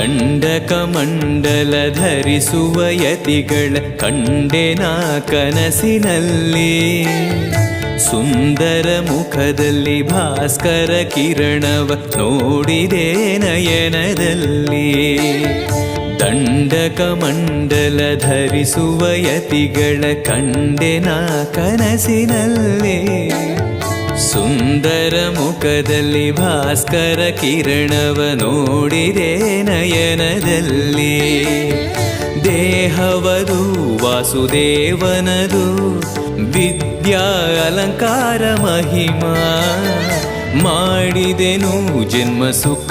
ದಂಡಕಮಂಡಲ ಧರಿಸುವ ಯತಿಗಳ ಕಂಡೆನ ಕನಸಿನಲ್ಲಿ. ಸುಂದರ ಮುಖದಲ್ಲಿ ಭಾಸ್ಕರ ಕಿರಣವ ನೋಡಿದೆ ನಯನದಲ್ಲಿ. ದಂಡಕಮಂಡಲ ಧರಿಸುವ ಯತಿಗಳ ಕಂಡೆನ ಕನಸಿನಲ್ಲಿ. ಸುಂದರ ಮುಖದಲ್ಲಿ ಭಾಸ್ಕರ ಕಿರಣವ ನೋಡಿದೆ ನಯನದಲ್ಲಿ. ದೇಹವದು ವಾಸುದೇವನದು ವಿದ್ಯಾ ಅಲಂಕಾರ ಮಹಿಮಾ. ಮಾಡಿದೆನು ಜನ್ಮ ಸುಖ